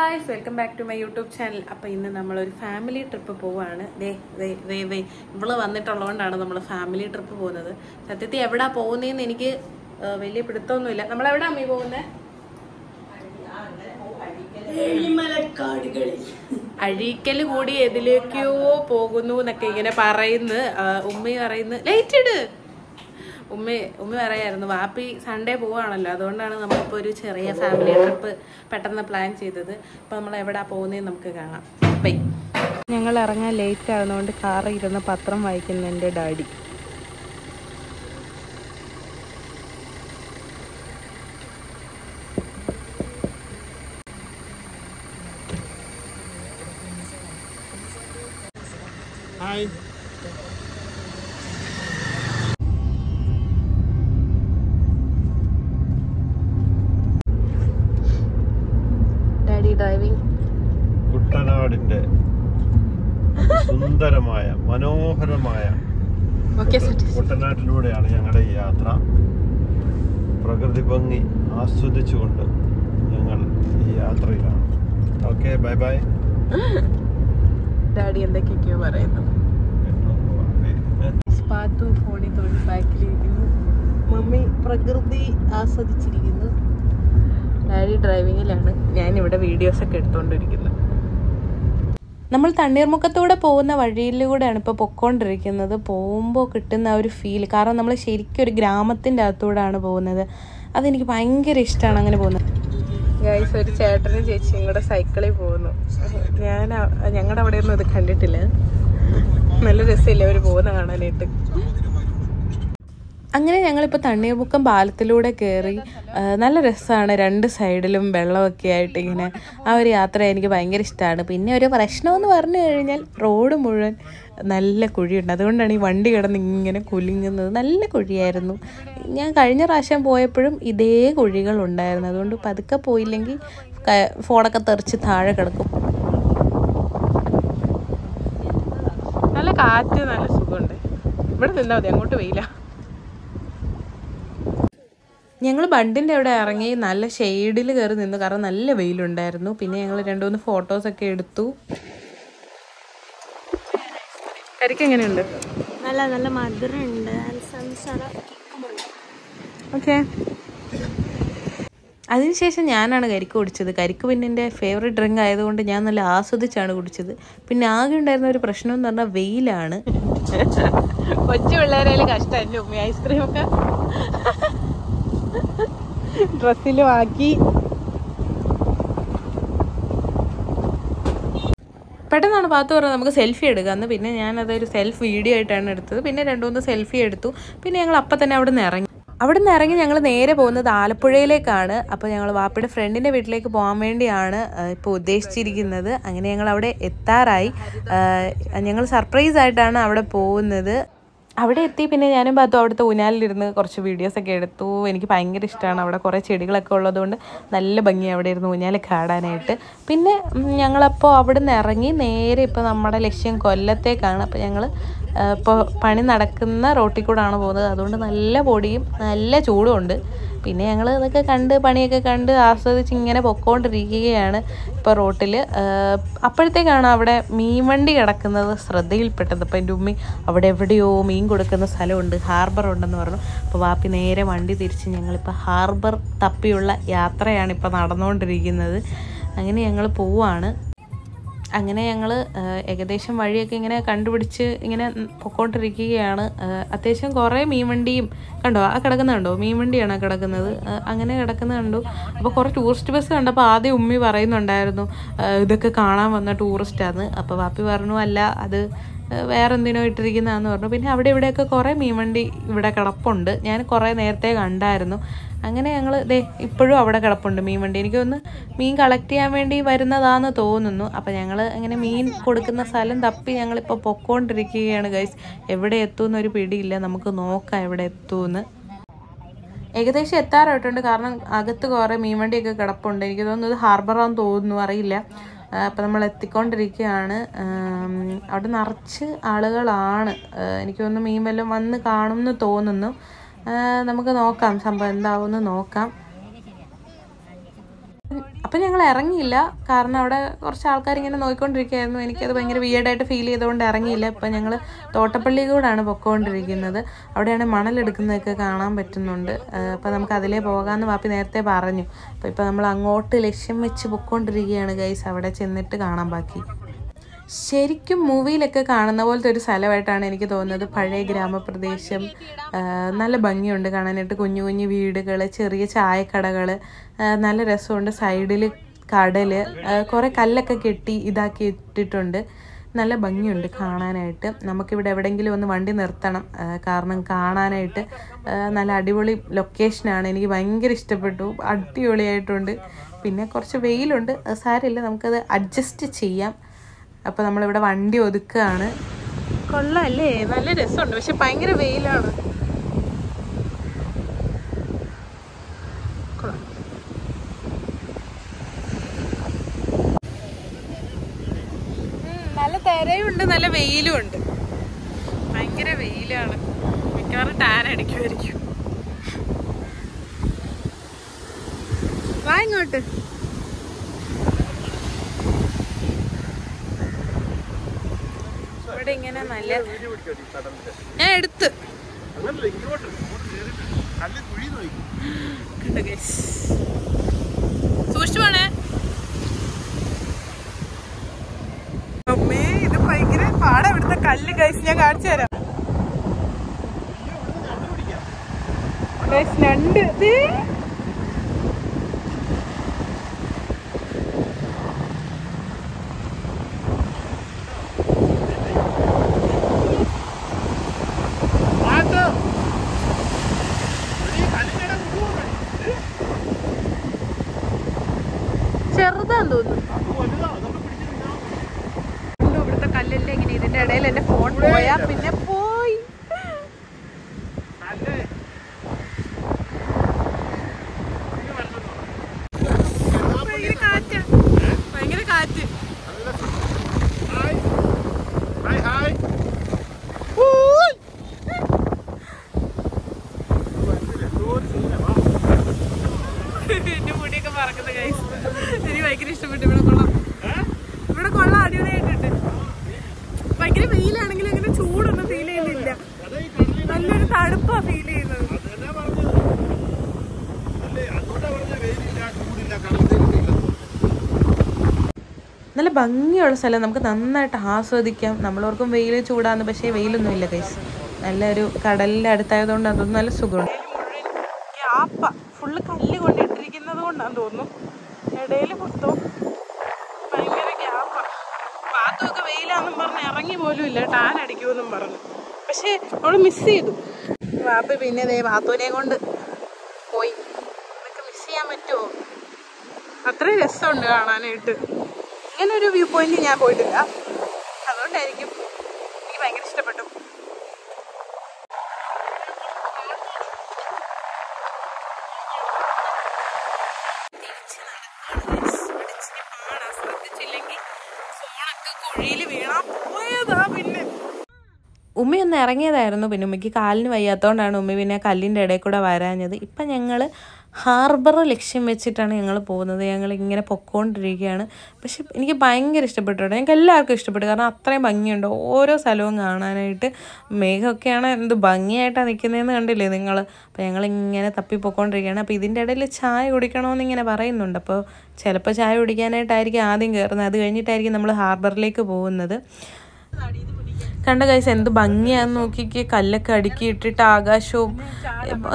guys, welcome back to my YouTube channel. അപ്പോൾ ഇന്ന് നമ്മൾ ഒരു ഫാമിലി ട്രിപ്പ് പോവാണ്. ഇവള് വന്നിട്ടുള്ളതുകൊണ്ടാണ് നമ്മൾ ഫാമിലി ട്രിപ്പ് പോകുന്നത്. സത്യത്തിൽ എവിടാ പോകുന്നതെന്ന് എനിക്ക് വലിയ പിടുത്തമൊന്നുമില്ല. നമ്മൾ എവിടാ അമ്മി പോകുന്നത്? അഴീക്കൽ കൂടി എതിലേക്കോ പോകുന്നു എന്നൊക്കെ ഇങ്ങനെ പറയുന്നു. ഉമ്മ പറയുന്നു ലൈറ്റ് ഇട്. ഉമ്മ പറയായിരുന്നു വാപ്പി സൺഡേ പോവാണല്ലോ, അതുകൊണ്ടാണ് നമ്മളിപ്പോൾ ഒരു ചെറിയ ഫാമിലി ട്രിപ്പ് പെട്ടെന്ന് പ്ലാൻ ചെയ്തത്. അപ്പോൾ നമ്മൾ എവിടെ പോകുന്നതെന്ന് നമുക്ക് കാണാം. ബൈ. ഞങ്ങൾ ഇറങ്ങാൻ ലേറ്റ് ആകുന്നതുകൊണ്ട് കാറിൽ ഇരുന്ന് പത്രം വായിക്കുന്ന എൻ്റെ ഡാഡി. ഹായ്. കുട്ടനാടിന്റെ സുന്ദരമായ മനോഹരമായ കുട്ടനാട്ടിലൂടെയാണ് ഞങ്ങളുടെ ഈ യാത്ര. പ്രകൃതി ഭംഗി ആസ്വദിച്ചുകൊണ്ട് ഞങ്ങൾ ഈ യാത്രയിലാണ്. Okay, bye bye. ഡാഡി എന്തൊക്കെയൊക്കെയോ പറയുന്നു. സ്പാത്തു ഫോണിൽ തൊഴിൽ ബാക്കിലിരിക്കുന്നു. മമ്മി പ്രകൃതി ആസ്വദിച്ചിരിക്കുന്നു. ഡാഡി ഡ്രൈവിങ്ങിലാണ്, ഞാനിവിടെ വീഡിയോസൊക്കെ എടുത്തുകൊണ്ടിരിക്കുന്നത്. നമ്മൾ തണ്ണീർമുക്കത്തൂടെ പോകുന്ന വഴിയിലൂടെയാണ് ഇപ്പോൾ പൊയ്ക്കൊണ്ടിരിക്കുന്നത്. പോകുമ്പോൾ കിട്ടുന്ന ഒരു ഫീൽ, കാരണം നമ്മൾ ശരിക്കും ഒരു ഗ്രാമത്തിൻ്റെ അകത്തൂടെയാണ് പോകുന്നത്. അതെനിക്ക് ഭയങ്കര ഇഷ്ടമാണ് അങ്ങനെ പോകുന്നത്. ഗൈസ്, ഒരു ചേട്ടനും ചേച്ചിയും കൂടെ സൈക്കിളിൽ പോകുന്നു. ഞങ്ങളുടെ അവിടെയൊന്നും ഇത് കണ്ടിട്ടില്ല. നല്ല രസമില്ലേ അവർ പോകുന്ന കാണാനായിട്ട്. അങ്ങനെ ഞങ്ങളിപ്പോൾ തണ്ണീർമുക്കം പാലത്തിലൂടെ കയറി. നല്ല രസമാണ്, രണ്ട് സൈഡിലും വെള്ളമൊക്കെ ആയിട്ട് ഇങ്ങനെ. ആ ഒരു യാത്ര എനിക്ക് ഭയങ്കര ഇഷ്ടമാണ്. പിന്നെ ഒരു പ്രശ്നമെന്ന് പറഞ്ഞു കഴിഞ്ഞാൽ റോഡ് മുഴുവൻ നല്ല കുഴിയുണ്ട്. അതുകൊണ്ടാണ് ഈ വണ്ടി കിടന്ന് ഇങ്ങനെ കുലുങ്ങുന്നത്. നല്ല കുഴിയായിരുന്നു. ഞാൻ കഴിഞ്ഞ പ്രാവശ്യം പോയപ്പോഴും ഇതേ കുഴികളുണ്ടായിരുന്നു. അതുകൊണ്ട് പതുക്കെ പോയില്ലെങ്കിൽ ഫോണൊക്കെ തെറിച്ച് താഴെ കിടക്കും. നല്ല കാറ്റ്, നല്ല സുഖമുണ്ട്. ഇവിടെ നിന്നാൽ മതി, അങ്ങോട്ട് വെയില. ഞങ്ങൾ ബണ്ടിൻ്റെ അവിടെ ഇറങ്ങി നല്ല ഷെയ്ഡിൽ കയറി നിന്നു, കാരണം നല്ല വെയിലുണ്ടായിരുന്നു. പിന്നെ ഞങ്ങൾ 2-3 ഫോട്ടോസൊക്കെ എടുത്തു. കരിക്ക് എങ്ങനെയുണ്ട്? നല്ല മധുരമുണ്ട്. ഓക്കെ. അതിനുശേഷം ഞാനാണ് കരിക്ക് കുടിച്ചത്. കരിക്ക് പിന്നെ എൻ്റെ ഫേവറേറ്റ് ഡ്രിങ്ക് ആയതുകൊണ്ട് ഞാൻ നല്ല ആസ്വദിച്ചാണ് കുടിച്ചത്. പിന്നെ ആകെ ഉണ്ടായിരുന്ന ഒരു പ്രശ്നം എന്ന് പറഞ്ഞാൽ വെയിലാണ്. കൊച്ചു പിള്ളേരായാലും കഷ്ടമല്ലേ ഉമ്മ, ഐസ്ക്രീമൊക്കെ ഡ്രസ്സിലും ആക്കി. പെട്ടെന്നാണ് പാത്തു പറഞ്ഞത് നമുക്ക് സെൽഫി എടുക്കാമെന്ന്. പിന്നെ ഞാനതൊരു സെൽഫ് വീഡിയോ ആയിട്ടാണ് എടുത്തത്. പിന്നെ 2-3 സെൽഫി എടുത്തു. പിന്നെ ഞങ്ങൾ അപ്പം തന്നെ അവിടെ നിന്ന് ഇറങ്ങി ഞങ്ങൾ നേരെ പോകുന്നത് ആലപ്പുഴയിലേക്കാണ്. അപ്പോൾ ഞങ്ങൾ വാപ്പയുടെ ഫ്രണ്ടിൻ്റെ വീട്ടിലേക്ക് പോകാൻ വേണ്ടിയാണ് ഇപ്പോൾ ഉദ്ദേശിച്ചിരിക്കുന്നത്. അങ്ങനെ ഞങ്ങൾ അവിടെ എത്താറായി. ഞങ്ങൾ സർപ്രൈസ് ആയിട്ടാണ് അവിടെ പോകുന്നത്. അവിടെ എത്തി പിന്നെ ഞാനും പാത്തു അവിടുത്തെ ഊഞ്ഞാലിലിരുന്ന് കുറച്ച് വീഡിയോസൊക്കെ എടുത്തു. എനിക്ക് ഭയങ്കര ഇഷ്ടമാണ്. അവിടെ കുറേ ചെടികളൊക്കെ ഉള്ളതുകൊണ്ട് നല്ല ഭംഗിയാണ് അവിടെ ഇരുന്ന് ഊഞ്ഞാലൊക്കെ ആടാനായിട്ട്. പിന്നെ ഞങ്ങളപ്പോൾ അവിടെ നിന്ന് ഇറങ്ങി നേരെ ഇപ്പോൾ നമ്മുടെ ലക്ഷ്യം കൊല്ലത്തേക്കാണ്. അപ്പോൾ ഞങ്ങൾ ഇപ്പോൾ പണി നടക്കുന്ന റോട്ടിൽ കൂടെയാണ് പോകുന്നത്. അതുകൊണ്ട് നല്ല പൊടിയും നല്ല ചൂടുമുണ്ട്. പിന്നെ ഞങ്ങൾ ഇതൊക്കെ കണ്ട് പണിയൊക്കെ കണ്ട് ആസ്വദിച്ച് ഇങ്ങനെ പൊയ്ക്കൊണ്ടിരിക്കുകയാണ് ഇപ്പോൾ റോട്ടിൽ. അപ്പോഴത്തേക്കാണ് അവിടെ മീൻ വണ്ടി കിടക്കുന്നത് ശ്രദ്ധയിൽപ്പെട്ടത്. അപ്പോൾ എൻ്റെ ഉമ്മി അവിടെ എവിടെയോ മീൻ കൊടുക്കുന്ന സ്ഥലമുണ്ട്, ഹാർബർ ഉണ്ടെന്ന് പറഞ്ഞു. അപ്പോൾ വാപ്പി നേരെ വണ്ടി തിരിച്ച് ഞങ്ങളിപ്പോൾ ഹാർബർ തപ്പിയുള്ള യാത്രയാണ് ഇപ്പോൾ നടന്നുകൊണ്ടിരിക്കുന്നത്. അങ്ങനെ ഞങ്ങൾ പോവാണ്. അങ്ങനെ ഞങ്ങൾ ഏകദേശം വഴിയൊക്കെ ഇങ്ങനെ കണ്ടുപിടിച്ച് ഇങ്ങനെ പൊയ്ക്കൊണ്ടിരിക്കുകയാണ്. അത്യാവശ്യം കുറേ മീൻ വണ്ടിയും കണ്ടോ, ആ കിടക്കുന്നുണ്ടോ, മീൻ വണ്ടിയാണ് കിടക്കുന്നത്. അങ്ങനെ കിടക്കുന്നത് കണ്ടു. അപ്പോൾ കുറേ ടൂറിസ്റ്റ് ബസ് കണ്ടപ്പോൾ ആദ്യം ഉമ്മി പറയുന്നുണ്ടായിരുന്നു ഇതൊക്കെ കാണാൻ വന്ന ടൂറിസ്റ്റാന്ന്. അപ്പോൾ വാപ്പി പറഞ്ഞു അല്ല, അത് വേറെ എന്തിനോ ഇട്ടിരിക്കുന്നതാന്ന് പറഞ്ഞു. പിന്നെ അവിടെ ഇവിടെയൊക്കെ കുറേ മീൻ വണ്ടി ഇവിടെ കിടപ്പുണ്ട്. ഞാൻ കുറേ നേരത്തെ കണ്ടായിരുന്നു. അങ്ങനെ ഞങ്ങൾ ഇപ്പോഴും അവിടെ കിടപ്പുണ്ട് മീൻ വണ്ടി. എനിക്കൊന്ന് മീൻ കളക്ട് ചെയ്യാൻ വേണ്ടി വരുന്നതാണെന്ന് തോന്നുന്നു. അപ്പോൾ ഞങ്ങൾ അങ്ങനെ മീൻ കൊടുക്കുന്ന സ്ഥലം തപ്പി ഞങ്ങളിപ്പോൾ പൊയ്ക്കൊണ്ടിരിക്കുകയാണ് ഗൈസ്. എവിടെ എത്തുമെന്നൊരു പിടിയില്ല, നമുക്ക് നോക്കാം എവിടെ എത്തുമെന്ന്. ഏകദേശം എത്താറായിട്ടുണ്ട്, കാരണം അകത്ത് കുറേ മീൻ വണ്ടിയൊക്കെ കിടപ്പുണ്ട്. എനിക്ക് തോന്നുന്നു ഇത് ഹാർബറാന്ന് തോന്നുന്നു, അറിയില്ല. അപ്പോൾ നമ്മൾ എത്തിക്കൊണ്ടിരിക്കുകയാണ്. അവിടെ നിറച്ച് ആളുകളാണ്. എനിക്ക് തോന്നുന്നു മീൻ വല്ലതും വന്ന് കാണുമെന്ന് തോന്നുന്നു. നമുക്ക് നോക്കാം സംഭവം എന്താവുമെന്ന് നോക്കാം. അപ്പം ഞങ്ങൾ ഇറങ്ങിയില്ല, കാരണം അവിടെ കുറച്ച് ആൾക്കാരിങ്ങനെ നോക്കിക്കൊണ്ടിരിക്കുകയായിരുന്നു. എനിക്കത് ഭയങ്കര വിയേർഡായിട്ട് ഫീൽ ചെയ്തുകൊണ്ട് ഇറങ്ങിയില്ല. ഇപ്പം ഞങ്ങൾ തോട്ടപ്പള്ളി കൂടാണ് പൊയ്ക്കൊണ്ടിരിക്കുന്നത്. അവിടെയാണ് മണലെടുക്കുന്നതൊക്കെ കാണാൻ പറ്റുന്നുണ്ട്. അപ്പോൾ നമുക്ക് അതിലേ പോകാമെന്ന് വാപ്പി നേരത്തെ പറഞ്ഞു. അപ്പോൾ ഇപ്പോൾ നമ്മൾ അങ്ങോട്ട് ലക്ഷ്യം വെച്ച് പൊയ്ക്കൊണ്ടിരിക്കുകയാണ് ഗൈസ്. അവിടെ ചെന്നിട്ട് കാണാൻ ബാക്കി. ശരിക്കും മൂവിയിലൊക്കെ കാണുന്ന പോലത്തെ ഒരു സ്ഥലമായിട്ടാണ് എനിക്ക് തോന്നുന്നത്. പഴയ ഗ്രാമപ്രദേശം, നല്ല ഭംഗിയുണ്ട് കാണാനായിട്ട്. കുഞ്ഞു കുഞ്ഞു വീടുകൾ, ചെറിയ ചായക്കടകൾ, നല്ല രസമുണ്ട്. സൈഡിൽ കടൽ, കുറേ കല്ലൊക്കെ കെട്ടി ഇതാക്കി ഇട്ടിട്ടുണ്ട്. നല്ല ഭംഗിയുണ്ട് കാണാനായിട്ട്. നമുക്കിവിടെ എവിടെയെങ്കിലും ഒന്ന് വണ്ടി നിർത്തണം, കാരണം കാണാനായിട്ട് നല്ല അടിപൊളി ലൊക്കേഷനാണ്. എനിക്ക് ഭയങ്കര ഇഷ്ടപ്പെട്ടു, അടിപൊളിയായിട്ടുണ്ട്. പിന്നെ കുറച്ച് വെയിലുണ്ട്, സാരമില്ല, നമുക്കത് അഡ്ജസ്റ്റ് ചെയ്യാം. അപ്പോൾ നമ്മളിവിടെ വണ്ടി ഒതുക്കുകയാണ്. കൊള്ളാല്ലേ, നല്ല രസമുണ്ട്, പക്ഷെ ഭയങ്കര വെയിലാണ്. നല്ല തിരയുണ്ട്, നല്ല വെയിലും ഉണ്ട്. ഭയങ്കര വെയിലാണ്, മിക്കവാറും ടാൻ അടിക്കുമായിരിക്കും. വാ ഇങ്ങോട്ട്. ഇവിടെ ഇങ്ങനെ നല്ല ഞാൻ എടുത്ത് സൂക്ഷിച്ചു പോണേ. അമ്മേ, ഇത് ഭയങ്കര പാടാ ഇവിടുത്തെ കല്ല് ഗൈസ്. ഞാൻ കാണിച്ചു തരാം ഗൈസ്. രണ്ട് ചെറുതാന്ന് തോന്നുന്നു. ഇവിടുത്തെ കല്ലെല്ലാം ഇങ്ങനെ ഇതിന്റെ ഇടയിൽ എന്റെ ഫോൺ പോയാ പിന്നെ പോയി. ഭയങ്കര കാറ്റ്, ഭയങ്കര കാറ്റ്. എന്റെ മുടിയൊക്കെ പറക്കുന്നത് ഗൈസ്. എനിക്ക് ഭയങ്കര ഇഷ്ടപ്പെട്ടു. ഇവിടെ കൊള്ളാം, ഇവിടെ കൊള്ളാം, അടിപൊളിയായിട്ടുണ്ട്. ഭയങ്കര വെയിലാണെങ്കിലും അങ്ങനെ ചൂടൊന്നും ഫീൽ ചെയ്യുന്നില്ല. നല്ലൊരു തണുപ്പാ ഫീൽ ചെയ്യുന്നത്. നല്ല ഭംഗിയുള്ള സ്ഥലം, നമുക്ക് നന്നായിട്ട് ആസ്വദിക്കാം. നമ്മളോർക്കും വെയിൽ ചൂടാന്ന്, പക്ഷേ വെയിലൊന്നും ഇല്ല ഗൈസ്. നല്ലൊരു കടലിൻ്റെ അടുത്തായതുകൊണ്ട് അതൊന്നും നല്ല സുഖമുണ്ട്. ഫുള്ള് കല്ല് കൊണ്ടിട്ടിരിക്കുന്നത് കൊണ്ടാന്ന് തോന്നുന്നു. ഇടയിൽ മൊത്തം ഭയങ്കര ഗ്യാപ്പാ. പാത്തൊക്കെ വെയിലാന്നും പറഞ്ഞ് ഇറങ്ങി പോലും ഇല്ല, ടാൻ അടിക്കുമെന്നും പറഞ്ഞു. പക്ഷെ അവള് മിസ് ചെയ്തു. വാപ്പ പിന്നെ ദേ പാത്തോനെ കൊണ്ട് പോയി. ഇതൊക്കെ മിസ് ചെയ്യാൻ പറ്റുമോ? അത്രയും രസമുണ്ട് കാണാനായിട്ട്. ഇങ്ങനെ ഒരു വ്യൂ പോയിന്റ് ഞാൻ പോയിട്ടില്ല, അതുകൊണ്ടായിരിക്കും എനിക്ക് ഭയങ്കര ഇഷ്ടപ്പെട്ടു. ഉമ്മി ഒന്ന് ഇറങ്ങിയതായിരുന്നു. പിന്നെ ഉമ്മയ്ക്ക് കാലിന് വയ്യാത്തതുകൊണ്ടാണ് ഉമ്മി പിന്നെ കല്ലിൻ്റെ ഇടയിൽ കൂടെ വരാഞ്ഞത്. ഇപ്പം ഞങ്ങൾ ഹാർബർ ലക്ഷ്യം വെച്ചിട്ടാണ് ഞങ്ങൾ പോകുന്നത്. ഞങ്ങൾ ഇങ്ങനെ പൊക്കോണ്ടിരിക്കുകയാണ്. പക്ഷെ എനിക്ക് ഭയങ്കര ഇഷ്ടപ്പെട്ടു കേട്ടോ. ഞങ്ങൾക്ക് എല്ലാവർക്കും ഇഷ്ടപ്പെട്ടു, കാരണം അത്രയും ഭംഗിയുണ്ട് ഓരോ സ്ഥലവും കാണാനായിട്ട്. മേഘമൊക്കെയാണ് എന്ത് ഭംഗിയായിട്ടാണ് നിൽക്കുന്നതെന്ന് കണ്ടില്ലേ നിങ്ങൾ. അപ്പോൾ ഞങ്ങളിങ്ങനെ തപ്പിപ്പൊക്കോണ്ടിരിക്കുകയാണ്. അപ്പോൾ ഇതിൻ്റെ ഇടയിൽ ചായ കുടിക്കണമെന്ന് ഇങ്ങനെ പറയുന്നുണ്ട്. അപ്പോൾ ചിലപ്പോൾ ചായ കുടിക്കാനായിട്ടായിരിക്കും ആദ്യം കയറുന്നത്, അത് കഴിഞ്ഞിട്ടായിരിക്കും നമ്മൾ ഹാർബറിലേക്ക് പോകുന്നത്. കണ്ട ഗൈസ്, എന്ത് ഭംഗിയാന്ന് നോക്കിക്ക്. കല്ലൊക്കെ അടുക്കി ഇട്ടിട്ട് ആകാശവും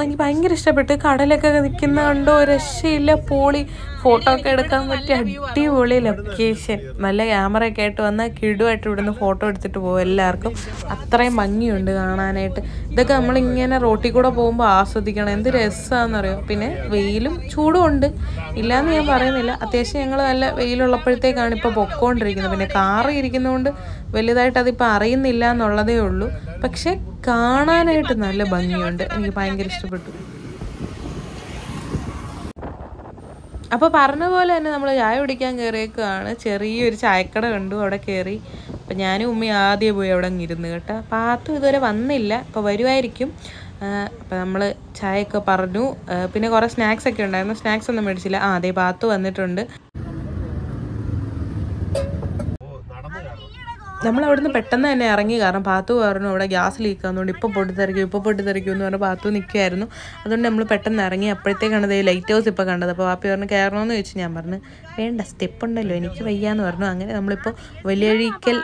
എനിക്ക് ഭയങ്കര ഇഷ്ടപ്പെട്ടു. കടലൊക്കെ നിൽക്കുന്ന കണ്ടോ, രക്ഷയില്ല, പോളി. ഫോട്ടോ ഒക്കെ എടുക്കാൻ പറ്റിയ അടിപൊളി ലൊക്കേഷൻ. നല്ല ക്യാമറയൊക്കെ ആയിട്ട് വന്നാൽ കിടുവായിട്ട് ഇവിടുന്ന് ഫോട്ടോ എടുത്തിട്ട് പോകും എല്ലാവർക്കും. അത്രയും ഭംഗിയുണ്ട് കാണാനായിട്ട്. ഇതൊക്കെ നമ്മളിങ്ങനെ റോട്ടിൽ കൂടെ പോകുമ്പോൾ ആസ്വദിക്കണം, എന്ത് രസമാണെന്നറിയോ. പിന്നെ വെയിലും ചൂടും ഉണ്ട്, ഇല്ലയെന്ന് ഞാൻ പറയുന്നില്ല. അത്യാവശ്യം ഞങ്ങൾ നല്ല വെയിലുള്ളപ്പോഴത്തേക്കാണ് ഇപ്പോൾ പൊക്കോണ്ടിരിക്കുന്നത്. പിന്നെ കാറ് ഇരിക്കുന്നതുകൊണ്ട് വലുതായിട്ട് അതിപ്പോൾ അറിയുന്നില്ല എന്നുള്ളതേ ഉള്ളൂ. പക്ഷെ കാണാനായിട്ട് നല്ല ഭംഗിയുണ്ട്, എനിക്ക് ഭയങ്കര ഇഷ്ടപ്പെട്ടു. അപ്പോൾ പറഞ്ഞ പോലെ തന്നെ നമ്മൾ ചായ കുടിക്കാൻ കയറിയേക്കാണ്. ചെറിയൊരു ചായക്കട കണ്ടു, അവിടെ കയറി. അപ്പം ഞാനും ഉമ്മി ആദ്യം പോയി അവിടെ അങ്ങ് ഇരുന്ന് കേട്ടോ. പാത്തു ഇതുവരെ വന്നില്ല, അപ്പോൾ വരുമായിരിക്കും. അപ്പോൾ നമ്മൾ ചായയൊക്കെ പറഞ്ഞു. പിന്നെ കുറേ സ്നാക്സ് ഒക്കെ ഉണ്ടായിരുന്നു, സ്നാക്സ് ഒന്നും മേടിച്ചില്ല. അതേ പാത്തു വന്നിട്ടുണ്ട്. നമ്മളവിടുന്ന് പെട്ടെന്ന് തന്നെ ഇറങ്ങി. കാരണം പാത്തു പറഞ്ഞു അവിടെ ഗ്യാസ് ലീക്ക് ആകുന്നതുകൊണ്ട് ഇപ്പോൾ പൊട്ടിത്തെറിക്കും എന്ന് പറഞ്ഞ് പാത്തു നിൽക്കുമായിരുന്നു. അതുകൊണ്ട് നമ്മൾ പെട്ടെന്ന് ഇറങ്ങി. അപ്പോഴത്തേക്കാണ് ഇത് ലൈറ്റ് ഹൗസ് ഇപ്പോൾ കണ്ടത്. അപ്പോൾ പാപ്പി പറഞ്ഞു കയറണമെന്ന് ചോദിച്ചു. ഞാൻ പറഞ്ഞു വേണ്ട, സ്റ്റെപ്പ് ഉണ്ടല്ലോ, എനിക്ക് വയ്യാന്ന് പറഞ്ഞു. അങ്ങനെ നമ്മളിപ്പോൾ വലിയഴീക്കൽ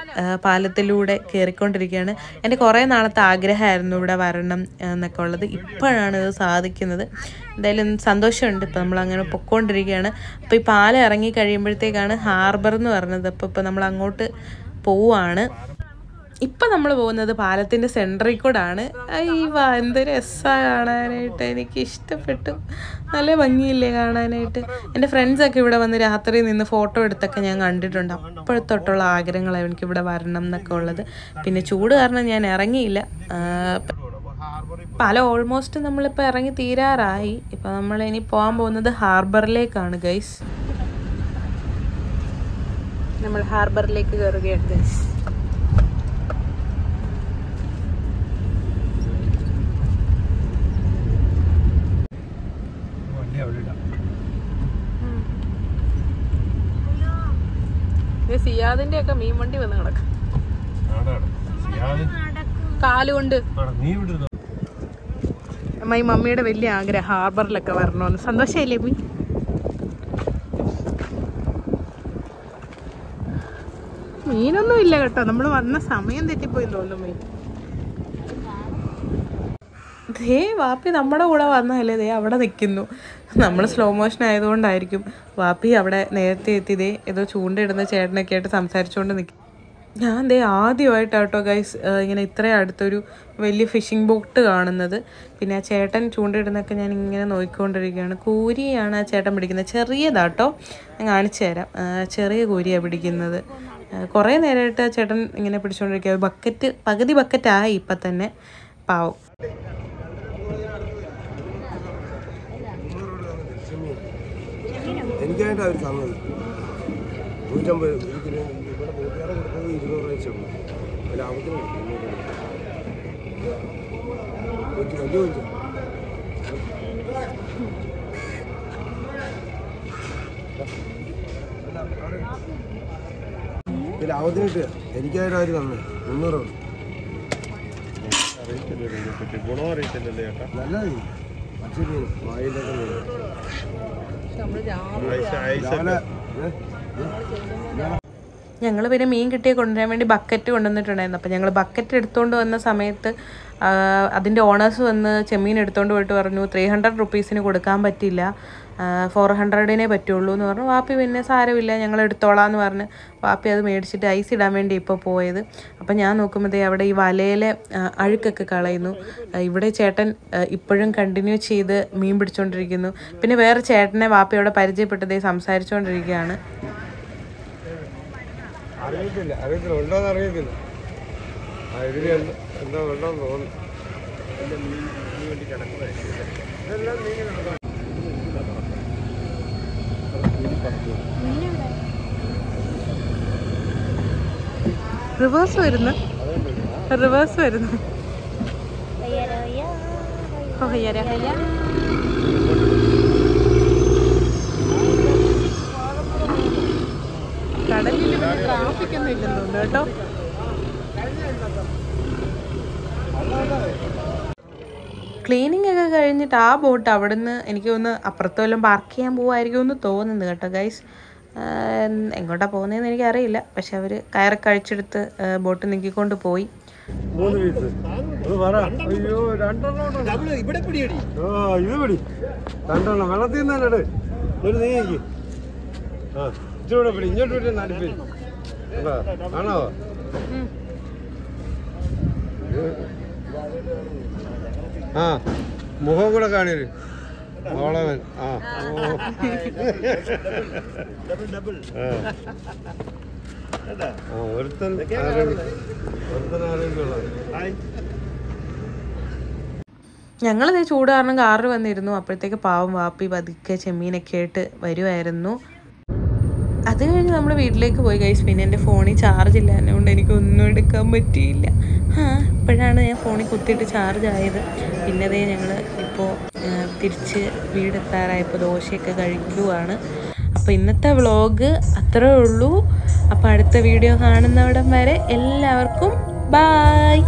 പാലത്തിലൂടെ കയറിക്കൊണ്ടിരിക്കുകയാണ്. എൻ്റെ കുറേ നാളത്തെ ആഗ്രഹമായിരുന്നു ഇവിടെ വരണം എന്നൊക്കെ ഉള്ളത്. ഇപ്പോഴാണ് ഇത് സാധിക്കുന്നത്. എന്തായാലും സന്തോഷമുണ്ട്. ഇപ്പോൾ നമ്മളങ്ങനെ പൊയ്ക്കൊണ്ടിരിക്കുകയാണ്. അപ്പോൾ ഈ പാലം ഇറങ്ങി കഴിയുമ്പോഴത്തേക്കാണ് ഹാർബർ എന്ന് പറഞ്ഞത്. അപ്പോൾ നമ്മൾ അങ്ങോട്ട് പോവാണ്. ഇപ്പം നമ്മൾ പോകുന്നത് പാലത്തിൻ്റെ സെൻറ്ററിൽ കൂടെ ആണ്. അയ്യവാ എന്ത് രസമാണ് കാണാനായിട്ട്. എനിക്ക് ഇഷ്ടപ്പെട്ടു. നല്ല ഭംഗിയില്ലേ കാണാനായിട്ട്. എൻ്റെ ഫ്രണ്ട്സൊക്കെ ഇവിടെ വന്ന് രാത്രി നിന്ന് ഫോട്ടോ എടുത്തൊക്കെ ഞാൻ കണ്ടിട്ടുണ്ട്. അപ്പോഴത്തൊട്ടുള്ള ആഗ്രഹങ്ങളാണ് എനിക്ക് ഇവിടെ വരണം എന്നൊക്കെ ഉള്ളത്. പിന്നെ ചൂട് കാരണം ഞാൻ ഇറങ്ങിയില്ല. പാലം ഓൾമോസ്റ്റ് നമ്മളിപ്പോൾ ഇറങ്ങി തീരാറായി. ഇപ്പം നമ്മൾ ഇനി പോകാൻ പോകുന്നത് ഹാർബറിലേക്കാണ് ഗൈസ്. നമ്മൾ ഹാർബറിലേക്ക് കയറുകയാണ് ഗൈസ്. സിയാദിന്റെ ഒക്കെ മീൻ വണ്ടി വന്ന് കിടക്കും കാലുകൊണ്ട്. അമ്മ ഈ മമ്മിയുടെ വലിയ ആഗ്രഹം ഹാർബറിലൊക്കെ വരണമെന്ന്. സന്തോഷമായില്ലേ മീ? മീനൊന്നും ഇല്ല കേട്ടോ. നമ്മൾ വന്ന സമയം തെറ്റിപ്പോയി തോന്നുന്നു മീൻ. ദേ വാപ്പി നമ്മുടെ കൂടെ വന്നതല്ലേ, ദേ അവിടെ നിൽക്കുന്നു. നമ്മൾ സ്ലോ മോഷൻ ആയതുകൊണ്ടായിരിക്കും വാപ്പി അവിടെ നേരത്തെ എത്തിയതേ ഏതോ ചൂണ്ടയിടുന്ന ചേട്ടനൊക്കെ ആയിട്ട് സംസാരിച്ചുകൊണ്ട് നിൽക്കും. ഞാൻ ദേ ആദ്യമായിട്ടാട്ടോ ഗൈസ് ഇങ്ങനെ ഇത്രയും അടുത്തൊരു വലിയ ഫിഷിംഗ് ബോട്ട് കാണുന്നത്. പിന്നെ ആ ചേട്ടൻ ചൂണ്ടയിടുന്നൊക്കെ ഞാൻ ഇങ്ങനെ നോക്കിക്കൊണ്ടിരിക്കുകയാണ്. കൂരിയാണ് ആ ചേട്ടൻ പിടിക്കുന്നത്. ചെറിയതാട്ടോ, ഞാൻ കാണിച്ചു തരാം. ചെറിയ കൂരിയാണ് പിടിക്കുന്നത്. കുറേ നേരമായിട്ട് ആ ചേട്ടൻ ഇങ്ങനെ പിടിച്ചുകൊണ്ടിരിക്കുക. പകുതി ബക്കറ്റായി ഇപ്പം തന്നെ. പാവം. എനിക്കായിട്ട് അവർ തന്നത് 150 ഇവിടെ കൂട്ടുകാരെ കൊടുത്തത് 200 വെച്ചു. ലാഭത്തിന് ലാഭത്തിനിട്ട് എനിക്കായിട്ട് അവർ തന്നത് 300. ഗുണം അറിയത്തില്ലല്ലേ ചേട്ടാ? നല്ലതായി പച്ചമീൻ വായിലൊക്കെ. ഞങ്ങൾ പിന്നെ മീൻ കിട്ടിയ കൊണ്ടുവരാൻ വേണ്ടി ബക്കറ്റ് കൊണ്ടുവന്നിട്ടുണ്ടായിരുന്നു. അപ്പോൾ ഞങ്ങൾ ബക്കറ്റ് എടുത്തുകൊണ്ട് വന്ന സമയത്ത് അതിൻ്റെ ഓണേഴ്സ് വന്ന് ചെമ്മീൻ എടുത്തുകൊണ്ട് പോയിട്ട് പറഞ്ഞു 300 റുപ്പീസിന് കൊടുക്കാൻ പറ്റില്ല, 400 പറ്റുള്ളൂ എന്ന് പറഞ്ഞു. വാപ്പി പിന്നെ സാരമില്ല ഞങ്ങൾ എടുത്തോളാം എന്ന് പറഞ്ഞ് വാപ്പി അത് മേടിച്ചിട്ട് ഐസ് ഇടാൻ വേണ്ടി ഇപ്പോൾ പോയത്. അപ്പം ഞാൻ നോക്കുമ്പോഴത്തേ അവിടെ ഈ വലയിലെ അഴുക്കൊക്കെ കളയുന്നു. ഇവിടെ ചേട്ടൻ ഇപ്പോഴും കണ്ടിന്യൂ ചെയ്ത് മീൻ പിടിച്ചുകൊണ്ടിരിക്കുന്നു. പിന്നെ വേറെ ചേട്ടനെ വാപ്പി അവിടെ പരിചയപ്പെട്ടതേ സംസാരിച്ചുകൊണ്ടിരിക്കുകയാണ്. അറിയത്തില്ല ഉണ്ടോന്ന് അറിയത്തില്ല. ഇതിൽ എന്തോ ഉണ്ടോന്ന് തോന്നുന്നു. റിവേഴ്സ് വരുന്നു. കടലിൽ പിന്നെ ട്രാഫിക് ഒന്നും ഇല്ലെന്ന് തോന്നുന്നു കേട്ടോ. ക്ലീനിങ് ഒക്കെ കഴിഞ്ഞിട്ട് ആ ബോട്ട് അവിടുന്ന് എനിക്ക് തോന്നുന്നു അപ്പുറത്ത് വല്ലതും പാർക്ക് ചെയ്യാൻ പോകുമായിരിക്കും എന്ന് തോന്നുന്നു കേട്ടോ ഗൈസ്. എങ്ങോട്ടാണ് പോകുന്നതെന്ന് എനിക്കറിയില്ല. പക്ഷെ അവർ കയറൊക്കെ അഴിച്ചെടുത്ത് ബോട്ട് നീക്കിക്കൊണ്ട് പോയി. 3 പീസ് അയ്യോ 2 ഇവിടെ പിടിയടി. ഇത് പിടി 2 വെള്ളത്തിൽ നിന്നല്ലേ ഒരു നീക്കി. ഇച്ചിരൂടെ പിടി. ഇങ്ങോട്ട് വിട്ട് നടുപ്പിൽ ആണോ? മുഖം കൂടെ കാണരുത് ഓളവൻ. ഒരുത്തൻ ആരോഗ്യമുള്ളത്. ഞങ്ങളിത് ചൂട് കാരണം കാറിൽ വന്നിരുന്നു. അപ്പോഴത്തേക്ക് പാവം വാപ്പി പതുക്കെ ചെമ്മീനൊക്കെ ആയിട്ട് വരുമായിരുന്നു. അത് കഴിഞ്ഞ് നമ്മൾ വീട്ടിലേക്ക് പോയി ഗൈസ്. പിന്നെ എൻ്റെ ഫോണിൽ ചാർജ് ഇല്ല, അതുകൊണ്ട് എനിക്കൊന്നും എടുക്കാൻ പറ്റിയില്ല. ഇപ്പോഴാണ് ഞാൻ ഫോണിൽ കുത്തിയിട്ട് ചാർജ് ആയത്. പിന്നെ അതേ ഞങ്ങൾ ഇപ്പോൾ തിരിച്ച് വീടെത്താറായപ്പോൾ ദോശയൊക്കെ കഴിക്കുവാണ്. അപ്പോൾ ഇന്നത്തെ വ്ളോഗ് അത്രേ ഉള്ളൂ. അപ്പോൾ അടുത്ത വീഡിയോ കാണുന്നവിടം വരെ എല്ലാവർക്കും ബൈ.